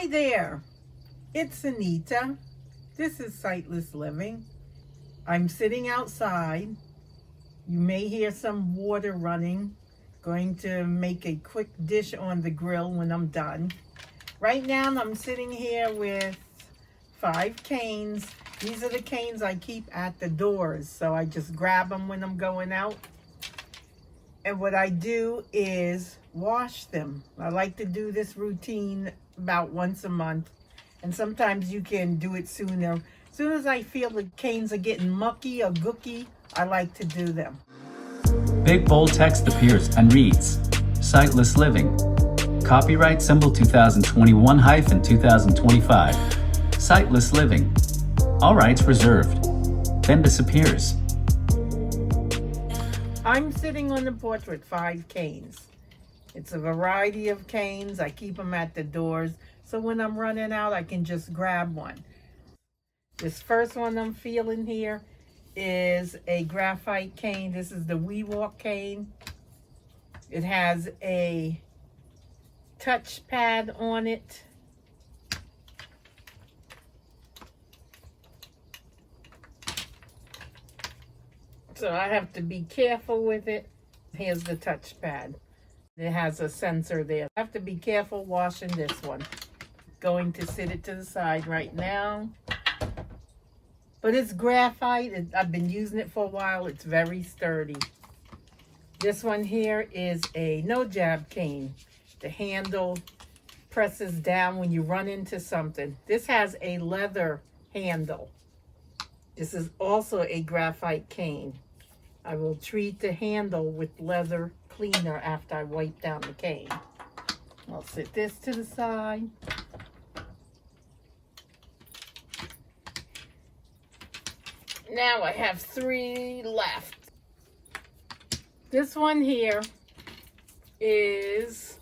Hi there, it's Anita. This is Sightless Living. I'm sitting outside. You may hear some water running. Going to make a quick dish on the grill when I'm done. Right now I'm sitting here with 5 canes. These are the canes I keep at the doors, so I just grab them when I'm going out. And what I do is wash them. I like to do this routine about once a month, and sometimes you can do it sooner. As soon as I feel the canes are getting mucky or gooky, I like to do them. Big bold text appears and reads, Sightless Living. Copyright symbol 2021-2025. Sightless Living. All rights reserved. Then disappears. I'm sitting on the porch with 5 canes. It's a variety of canes. I keep them at the doors, so when I'm running out, I can just grab one. This first one I'm feeling here is a graphite cane. This is the We Walk cane. It has a touch pad on it. So I have to be careful with it. Here's the touch pad. It has a sensor there. I have to be careful washing this one. Going to sit it to the side right now. But it's graphite. I've been using it for a while. It's very sturdy. This one here is a no jab cane. The handle presses down when you run into something. This has a leather handle. This is also a graphite cane. I will treat the handle with leather cleaner after I wipe down the cane. I'll sit this to the side. Now I have 3 left. This one here is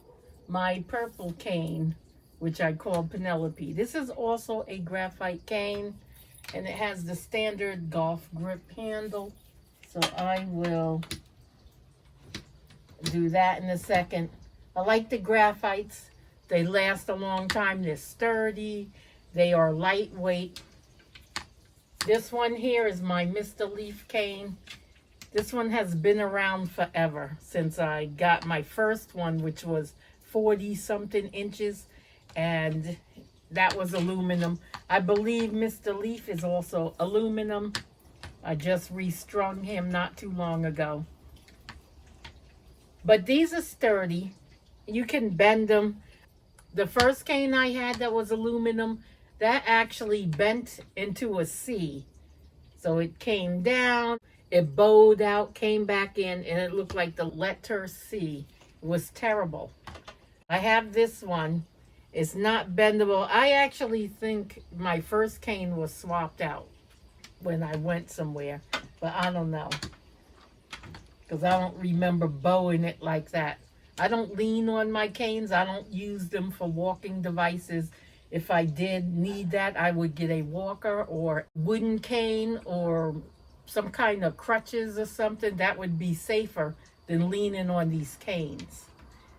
my purple cane, which I call Penelope. This is also a graphite cane, and it has the standard golf grip handle. So I will do that in a second. I like the graphites. They last a long time. They're sturdy. They are lightweight. This one here is my Mr. Leaf cane. This one has been around forever, since I got my first one, which was 40-something inches, and that was aluminum. I believe Mr. Leaf is also aluminum. I just restrung him not too long ago. But these are sturdy. You can bend them. The first cane I had that was aluminum, that actually bent into a C. So it came down, it bowed out, came back in, and it looked like the letter C. It was terrible. I have this one. It's not bendable. I actually think my first cane was swapped out when I went somewhere, but I don't know, because I don't remember bowing it like that. I don't lean on my canes. I don't use them for walking devices. If I did need that, I would get a walker or wooden cane or some kind of crutches or something. That would be safer than leaning on these canes.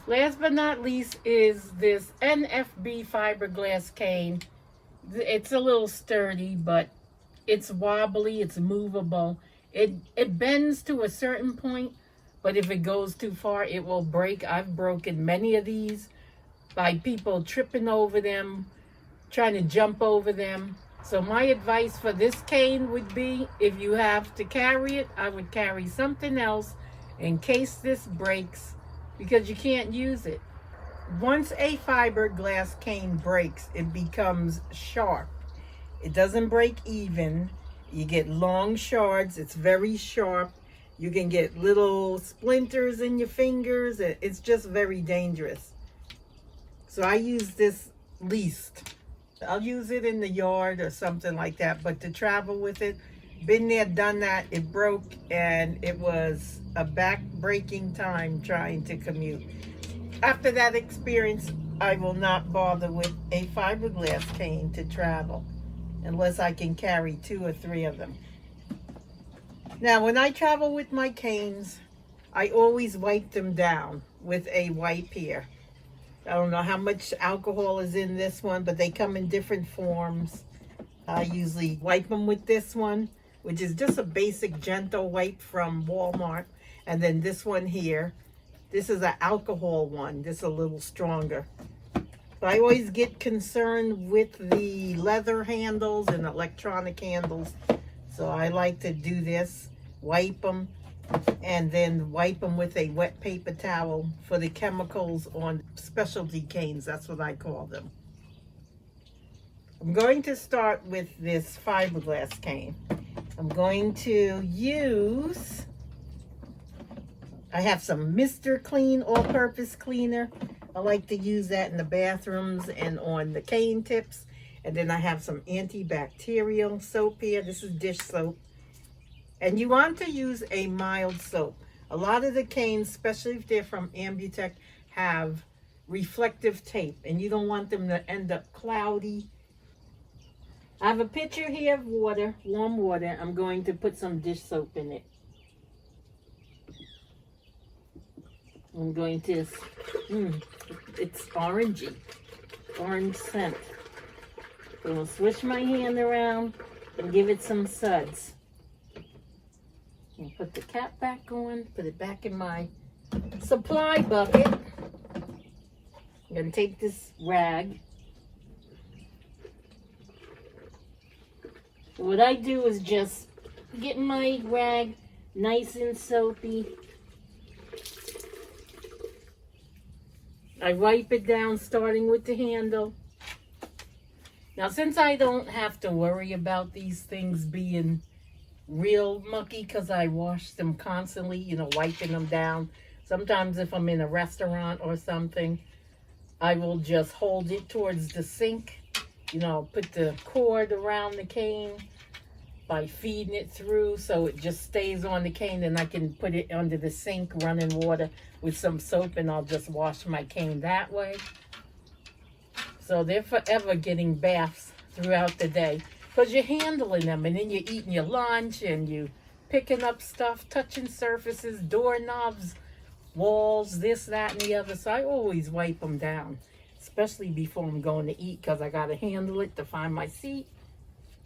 Last but not least is this NFB fiberglass cane. It's a little sturdy, but it's wobbly, it's movable. It bends to a certain point, but if it goes too far, it will break. I've broken many of these by people tripping over them, trying to jump over them. So my advice for this cane would be, if you have to carry it, I would carry something else in case this breaks, because you can't use it. Once a fiberglass cane breaks, it becomes sharp. It doesn't break even. You get long shards. It's very sharp. You can get little splinters in your fingers. It's just very dangerous. So I use this least. I'll use it in the yard or something like that, but to travel with it, been there, done that. It broke, and it was a back-breaking time trying to commute. After that experience, I will not bother with a fiberglass cane to travel unless I can carry 2 or 3 of them. Now, when I travel with my canes, I always wipe them down with a wipe here. I don't know how much alcohol is in this one, but they come in different forms. I usually wipe them with this one, which is just a basic gentle wipe from Walmart. And then this one here, this is an alcohol one. This is a little stronger. So I always get concerned with the leather handles and electronic handles. So I like to do this, wipe them, and then wipe them with a wet paper towel for the chemicals on specialty canes. That's what I call them. I'm going to start with this fiberglass cane. I'm going to use, I have some Mr. Clean all-purpose cleaner. I like to use that in the bathrooms and on the cane tips. And then I have some antibacterial soap here. This is dish soap. And you want to use a mild soap. A lot of the canes, especially if they're from Ambutech, have reflective tape. And you don't want them to end up cloudy. I have a pitcher here of water, warm water. I'm going to put some dish soap in it. I'm going to, it's orangey, orange scent. So I'll swish my hand around and give it some suds. And put the cap back on, put it back in my supply bucket. I'm going to take this rag. What I do is just get my rag nice and soapy. I wipe it down starting with the handle. Now since I don't have to worry about these things being real mucky because I wash them constantly, you know, wiping them down. Sometimes if I'm in a restaurant or something, I will just hold it towards the sink. You know, put the cord around the cane by feeding it through so it just stays on the cane, and I can put it under the sink running water with some soap, and I'll just wash my cane that way. So they're forever getting baths throughout the day because you're handling them, and then you're eating your lunch and you picking up stuff, touching surfaces, doorknobs, walls, this, that, and the other. So I always wipe them down, especially before I'm going to eat, because I got to handle it to find my seat.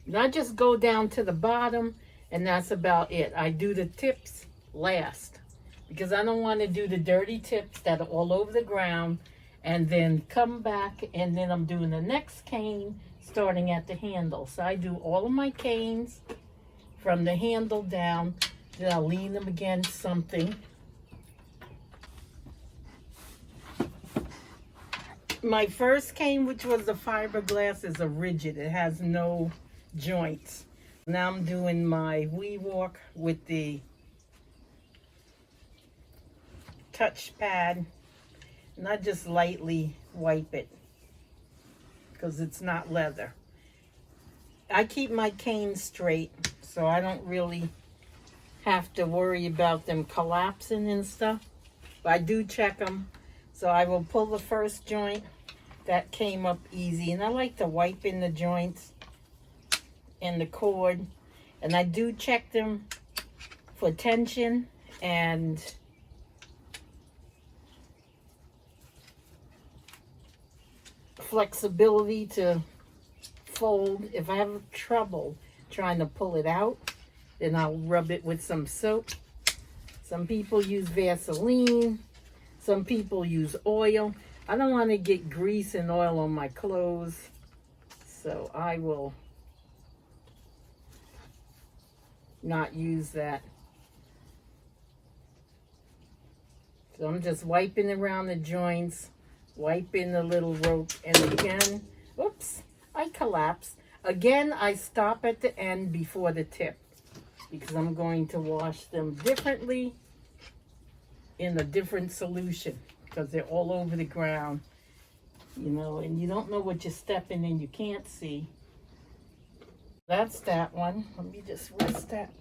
And I just go down to the bottom, and that's about it. I do the tips last because I don't want to do the dirty tips that are all over the ground and then come back, and then I'm doing the next cane starting at the handle. So I do all of my canes from the handle down, then I'll lean them against something. My first cane, which was the fiberglass, is a rigid. It has no joints. Now I'm doing my wee walk with the touch pad, and I just lightly wipe it because it's not leather. I keep my cane straight, so I don't really have to worry about them collapsing and stuff. But I do check them. So I will pull the first joint. That came up easy. And I like to wipe in the joints and the cord. And I do check them for tension and flexibility to fold. If I have trouble trying to pull it out, then I'll rub it with some soap. Some people use Vaseline. Some people use oil. I don't want to get grease and oil on my clothes, so I will not use that. So I'm just wiping around the joints, wiping the little rope, and again, oops, I collapsed. Again, I stop at the end before the tip because I'm going to wash them differently in a different solution because they're all over the ground, you know, and you don't know what you're stepping in, you can't see. That's that one. Let me just rest that.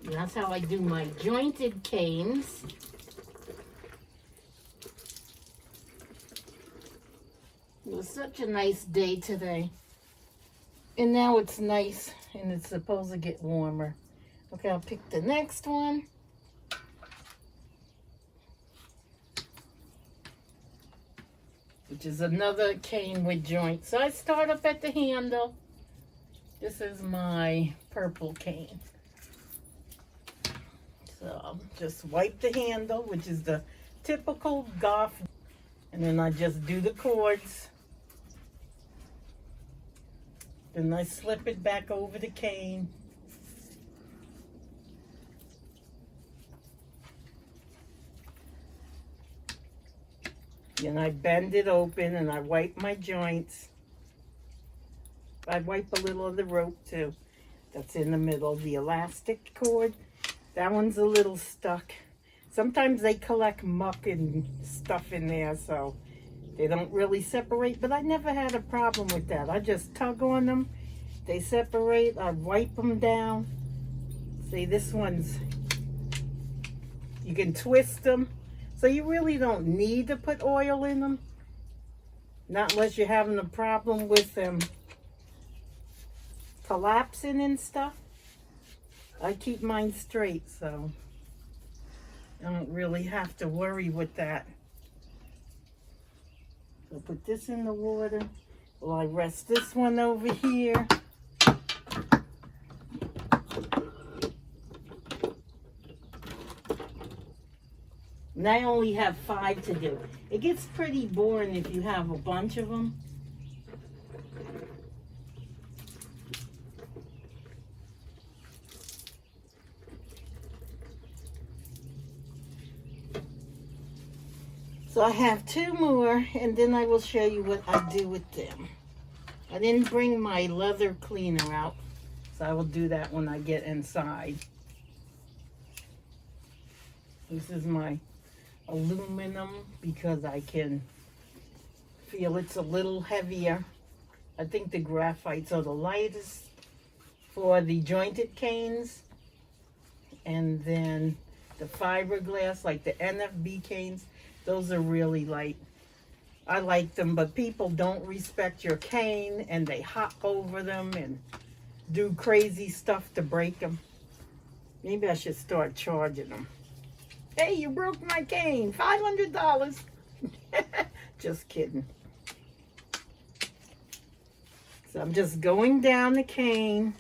And that's how I do my jointed canes. It was such a nice day today. And now it's nice and it's supposed to get warmer. Okay, I'll pick the next one. Which is another cane with joints. So I start up at the handle. This is my purple cane. So I'll just wipe the handle, which is the typical golf. And then I just do the cords. Then I slip it back over the cane. And I bend it open and I wipe my joints. I wipe a little of the rope too. That's in the middle. The elastic cord, that one's a little stuck. Sometimes they collect muck and stuff in there, so they don't really separate, but I never had a problem with that. I just tug on them, they separate, I wipe them down. See, this one's, you can twist them, so you really don't need to put oil in them. Not unless you're having a problem with them collapsing and stuff. I keep mine straight, so I don't really have to worry with that. So put this in the water. Well, I rest this one over here. And I only have 5 to do. It gets pretty boring if you have a bunch of them. So I have 2 more, and then I will show you what I do with them. I didn't bring my leather cleaner out, so I will do that when I get inside. This is my aluminum because I can feel it's a little heavier. I think the graphites are the lightest for the jointed canes. And then the fiberglass, like the NFB canes, those are really light. I like them, but people don't respect your cane and they hop over them and do crazy stuff to break them. Maybe I should start charging them. Hey, you broke my cane, $500. Just kidding. So I'm just going down the cane,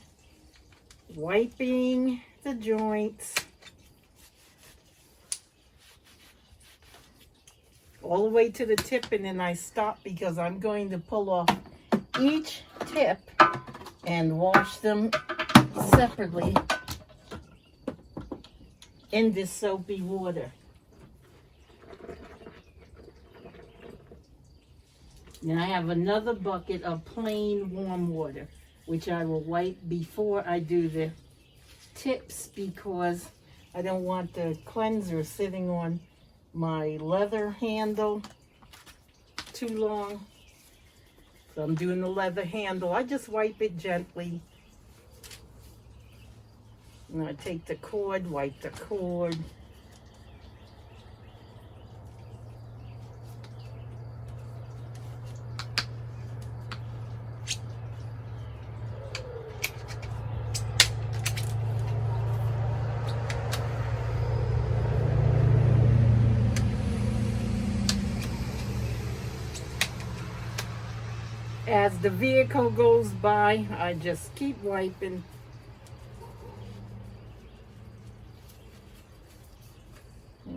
wiping the joints. All the way to the tip, and then I stop because I'm going to pull off each tip and wash them separately in this soapy water. And I have another bucket of plain warm water, which I will wipe before I do the tips because I don't want the cleanser sitting on my leather handle too long. So I'm doing the leather handle. I just wipe it gently. And I take the cord, wipe the cord. As the vehicle goes by, I just keep wiping.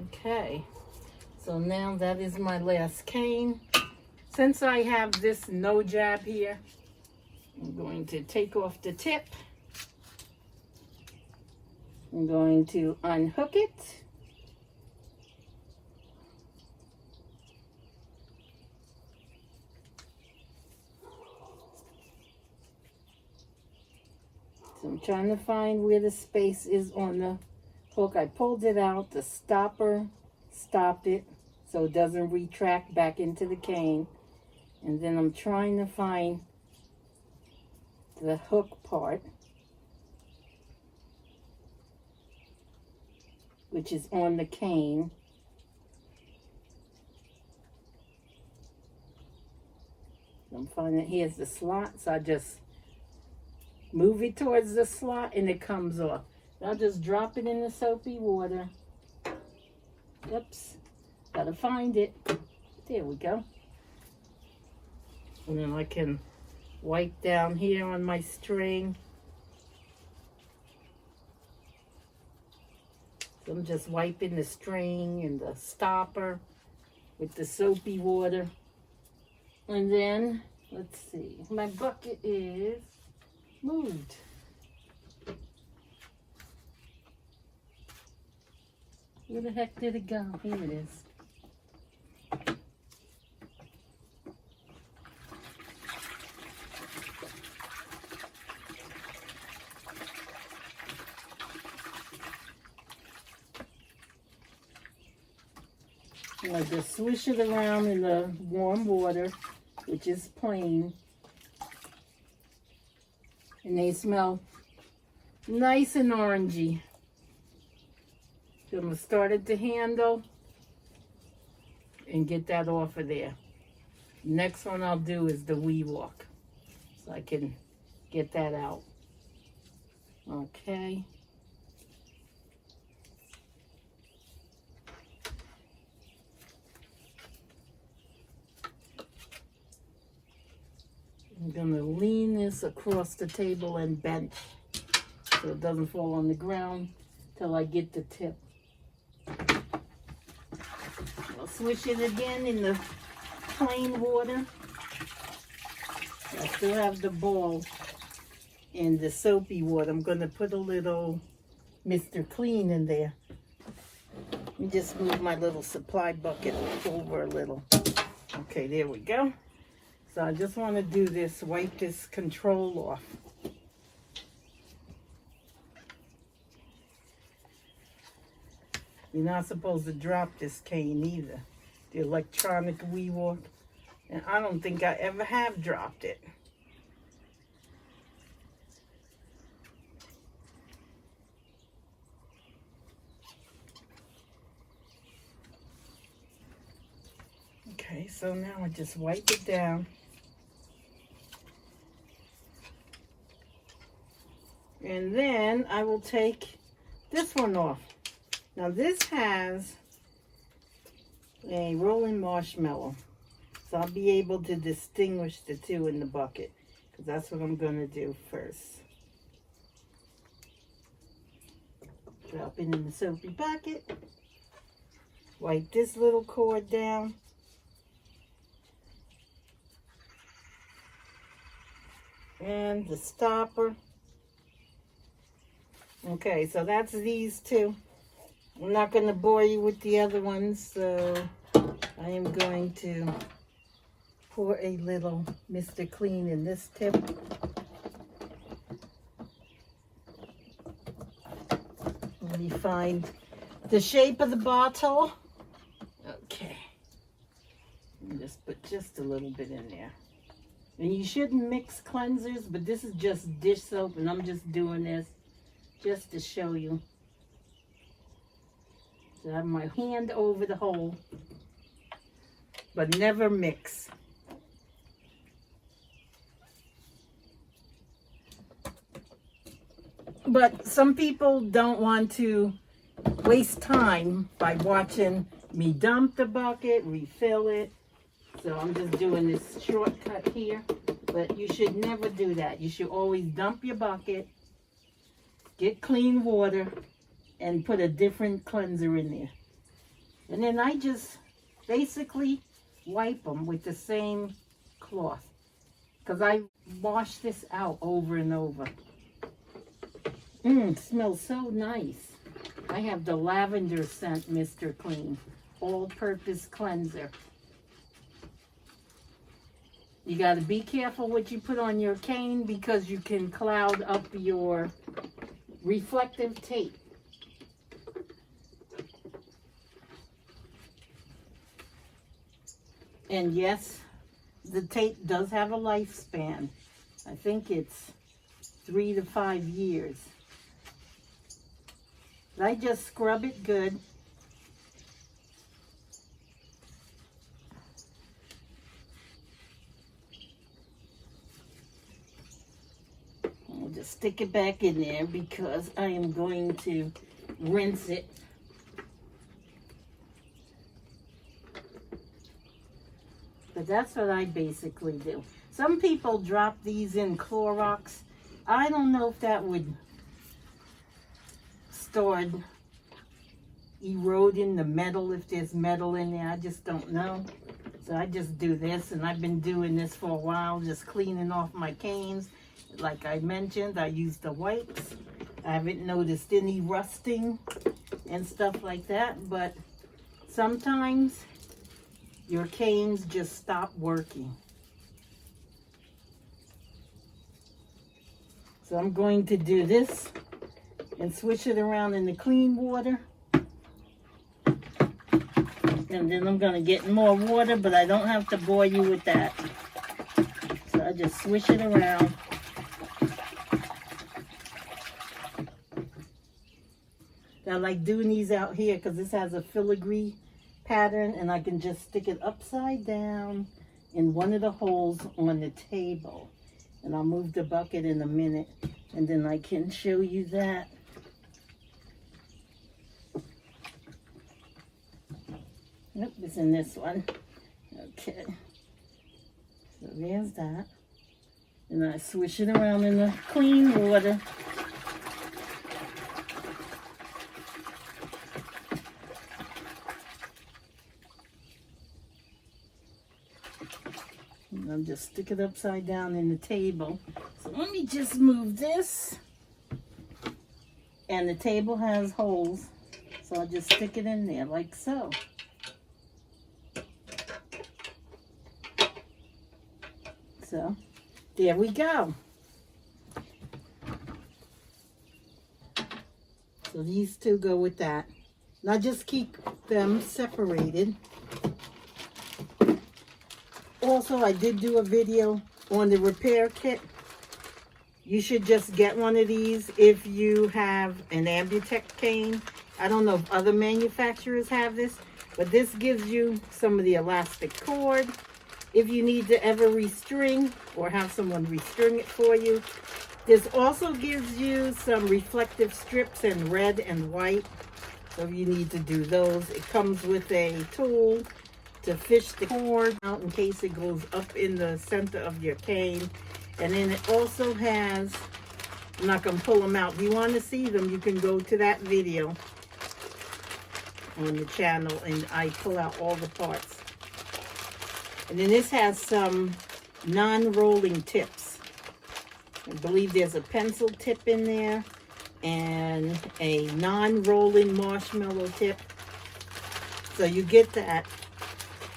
Okay, so now that is my last cane. Since I have this no jab here, I'm going to take off the tip. I'm going to unhook it. So I'm trying to find where the space is on the hook. I pulled it out. The stopper stopped it so it doesn't retract back into the cane. And then I'm trying to find the hook part, which is on the cane. I'm finding here's the slot, so I just Move it towards the slot and it comes off. I'll just drop it in the soapy water. Oops, gotta find it. There we go. And then I can wipe down here on my string. So I'm just wiping the string and the stopper with the soapy water. And then, let's see, my bucket is moved. Where the heck did it go? Here it is. And I just swish it around in the warm water, which is plain. And they smell nice and orangey. So I'm going to start at the handle and get that off of there. Next one I'll do is the wee walk, so I can get that out. Okay. I'm going to lean this across the table and bench so it doesn't fall on the ground till I get the tip. I'll swish it again in the plain water. I still have the bowl in the soapy water. I'm going to put a little Mr. Clean in there. Let me just move my little supply bucket over a little. Okay, there we go. So I just want to do this, wipe this control off. You're not supposed to drop this cane either. The electronic wee walk. And I don't think I ever have dropped it. Okay, so now I just wipe it down. And then I will take this one off. Now this has a rolling marshmallow. So I'll be able to distinguish the two in the bucket, because that's what I'm going to do first. Drop it in the soapy bucket. Wipe this little cord down. And the stopper. Okay, so that's these two. I'm not going to bore you with the other ones, so I am going to pour a little Mr. Clean in this tip. Let me find the shape of the bottle. Okay. And just put just a little bit in there. And you shouldn't mix cleansers, but this is just dish soap, and I'm just doing this just to show you. So I have my hand over the hole, but never mix. But some people don't want to waste time by watching me dump the bucket, refill it. So I'm just doing this shortcut here. But you should never do that. You should always dump your bucket, get clean water, and put a different cleanser in there. And then I just basically wipe them with the same cloth, because I wash this out over and over. It smells so nice. I have the lavender scent Mr. Clean, all-purpose cleanser. You got to be careful what you put on your cane, because you can cloud up your reflective tape. And yes, the tape does have a lifespan. I think it's 3 to 5 years. But I just scrub it good. I'll just stick it back in there because I am going to rinse it. But that's what I basically do. Some people drop these in Clorox. I don't know if that would start eroding the metal, if there's metal in there. I just don't know. So I just do this, and I've been doing this for a while, just cleaning off my canes. Like I mentioned, I use the wipes. I haven't noticed any rusting and stuff like that, but sometimes your canes just stop working. So I'm going to do this and swish it around in the clean water. And then I'm going to get more water, but I don't have to bore you with that. So I just swish it around. I like doing these out here because this has a filigree pattern, and I can just stick it upside down in one of the holes on the table. And I'll move the bucket in a minute, and then I can show you that. Nope, it's in this one. Okay. So there's that. And I swish it around in the clean water. And I'll just stick it upside down in the table. So let me just move this. And the table has holes. So I'll just stick it in there like so. So, there we go. So these two go with that. Now just keep them separated. Also, I did do a video on the repair kit. You should just get one of these if you have an Ambutech cane. I don't know if other manufacturers have this, but this gives you some of the elastic cord. If you need to ever restring or have someone restring it for you. This also gives you some reflective strips in red and white. So if you need to do those, it comes with a tool to fish the cord out in case it goes up in the center of your cane. And then it also has, I'm not going to pull them out. If you want to see them, you can go to that video on the channel and I pull out all the parts. And then this has some non-rolling tips. I believe there's a pencil tip in there and a non-rolling marshmallow tip. So you get that.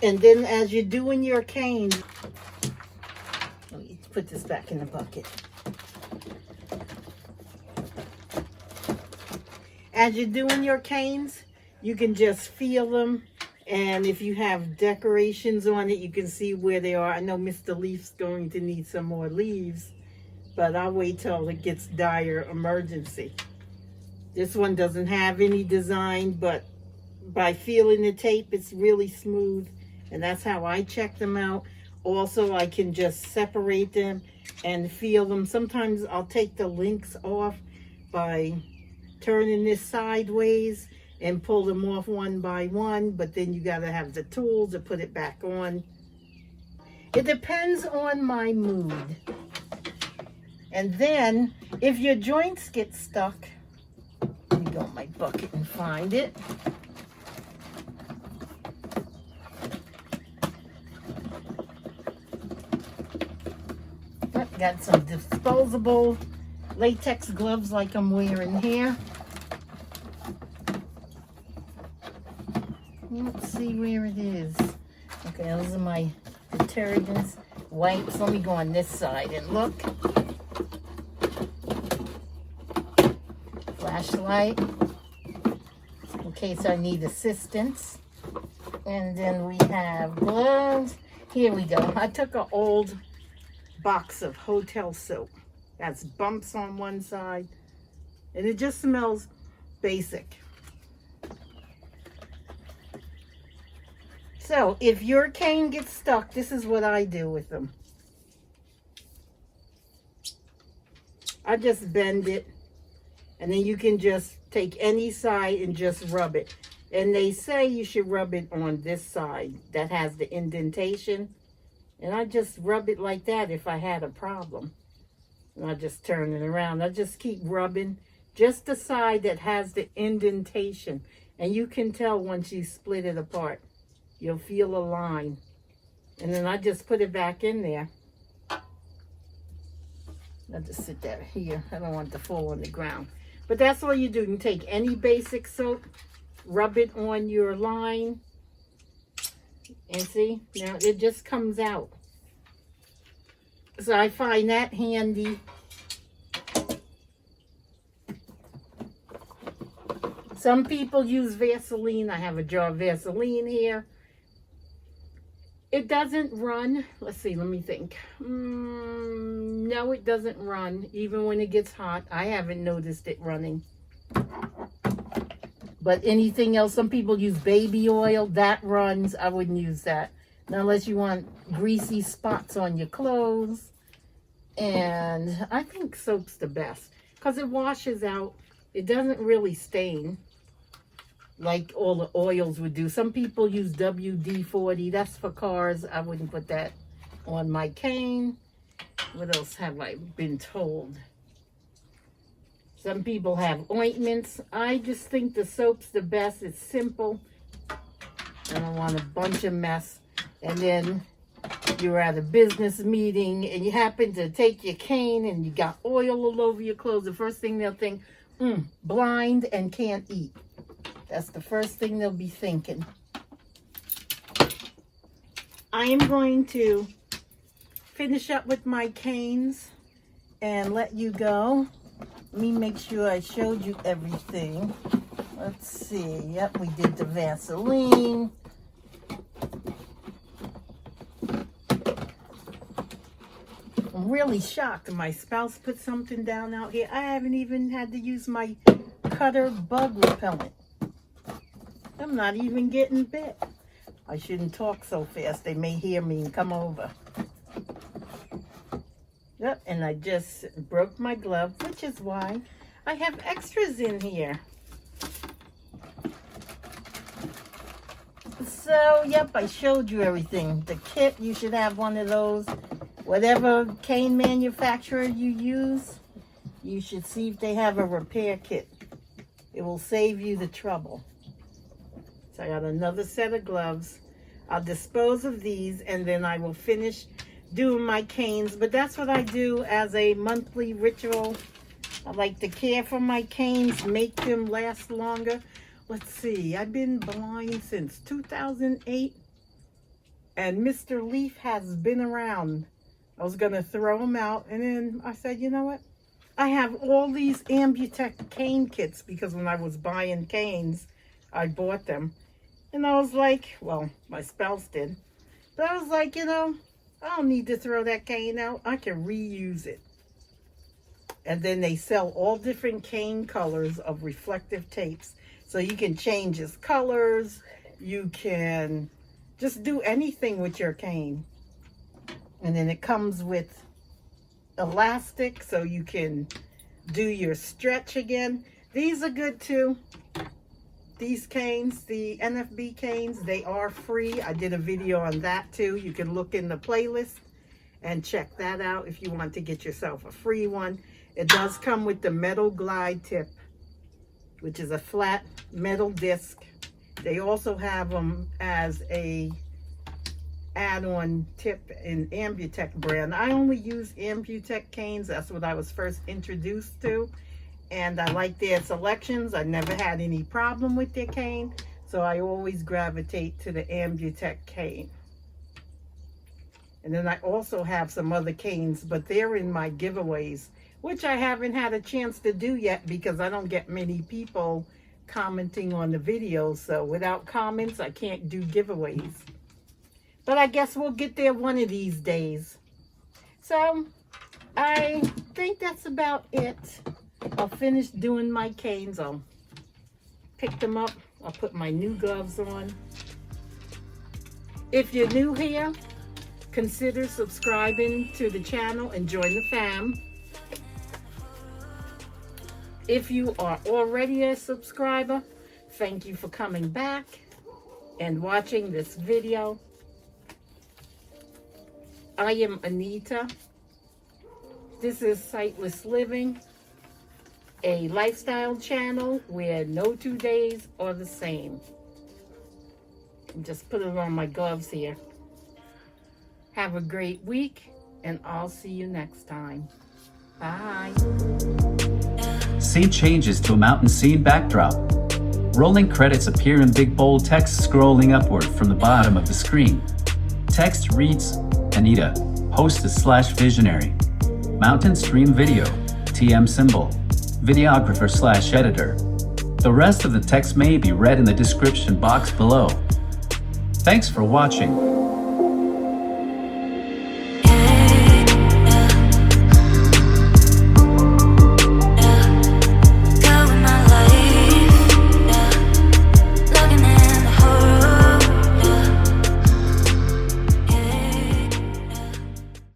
And then as you're doing your cane, let me put this back in the bucket. As you're doing your canes, you can just feel them. And if you have decorations on it, you can see where they are. I know Mr. Leaf's going to need some more leaves, but I'll wait till it gets dire emergency. This one doesn't have any design, but by feeling the tape, it's really smooth. And that's how I check them out. Also, I can just separate them and feel them. Sometimes I'll take the links off by turning this sideways and pull them off one by one, but then you got to have the tools to put it back on. It depends on my mood. And then, if your joints get stuck, let me go in my bucket and find it. Got some disposable latex gloves like I'm wearing here. Let's see where it is. Okay, those are my detergents, wipes. Let me go on this side and look. Flashlight, in case I need assistance. And then we have gloves. Here we go. I took an old box of hotel soap. That's bumps on one side. And it just smells basic. So, if your cane gets stuck, this is what I do with them. I just bend it, and then you can just take any side and just rub it. And they say you should rub it on this side that has the indentation. And I just rub it like that if I had a problem. And I just turn it around. I just keep rubbing just the side that has the indentation. And you can tell once you split it apart. You'll feel a line. And then I just put it back in there. I'll just sit that here. I don't want it to fall on the ground. But that's all you do. You can take any basic soap, rub it on your line, and see, now it just comes out. So I find that handy. Some people use Vaseline. I have a jar of Vaseline here. It doesn't run. Let's see, let me think. No, it doesn't run. Even when it gets hot, I haven't noticed it running. But anything else, some people use baby oil. That runs. I wouldn't use that. Now, unless you want greasy spots on your clothes. And I think soap's the best. Because it washes out. It doesn't really stain like all the oils would do. Some people use WD-40. That's for cars. I wouldn't put that on my cane. What else have I been told? Some people have ointments. I just think the soap's the best. It's simple. I don't want a bunch of mess. And then you're at a business meeting and you happen to take your cane and you got oil all over your clothes. The first thing they'll think, blind and can't eat. That's the first thing they'll be thinking. I am going to finish up with my canes and let you go. Let me make sure I showed you everything. Let's see. Yep, we did the Vaseline. I'm really shocked. My spouse put something down out here. I haven't even had to use my cutter bug repellent. I'm not even getting bit. I shouldn't talk so fast. They may hear me and come over. Yep, and I just broke my glove, which is why I have extras in here. So, yep, I showed you everything. The kit, you should have one of those. Whatever cane manufacturer you use, you should see if they have a repair kit. It will save you the trouble. So I got another set of gloves. I'll dispose of these and then I will finish doing my canes. But that's what I do as a monthly ritual. I like to care for my canes, make them last longer. Let's see, I've been blind since 2008. And Mr. Leaf has been around. I was going to throw him out. And then I said, you know what? I have all these Ambutech cane kits because when I was buying canes, I bought them. And I was like, well, my spouse did. But I was like, you know, I don't need to throw that cane out. I can reuse it. And then they sell all different cane colors of reflective tapes. So you can change its colors. You can just do anything with your cane. And then it comes with elastic so you can do your stretch again. These are good too. These canes, the NFB canes, they are free. I did a video on that too. You can look in the playlist and check that out if you want to get yourself a free one. It does come with the metal glide tip, which is a flat metal disc. They also have them as a add-on tip in Ambutech brand. I only use Ambutech canes. That's what I was first introduced to. And I like their selections. I never had any problem with their cane. So I always gravitate to the Ambutech cane. And then I also have some other canes, but they're in my giveaways, which I haven't had a chance to do yet because I don't get many people commenting on the videos. So without comments, I can't do giveaways. But I guess we'll get there one of these days. So I think that's about it. I'll finish doing my canes. I'll pick them up. I'll put my new gloves on. If you're new here, consider subscribing to the channel and join the fam. If you are already a subscriber, thank you for coming back and watching this video. I am Anita. This is Sightless Living, a lifestyle channel where no 2 days are the same. Just put it on my gloves here. Have a great week, and I'll see you next time. Bye. Scene changes to a mountain scene backdrop. Rolling credits appear in big bold text scrolling upward from the bottom of the screen. Text reads, Anita, hostess/visionary. Mountain stream video, TM symbol, videographer/editor. The rest of the text may be read in the description box below. Thanks for watching.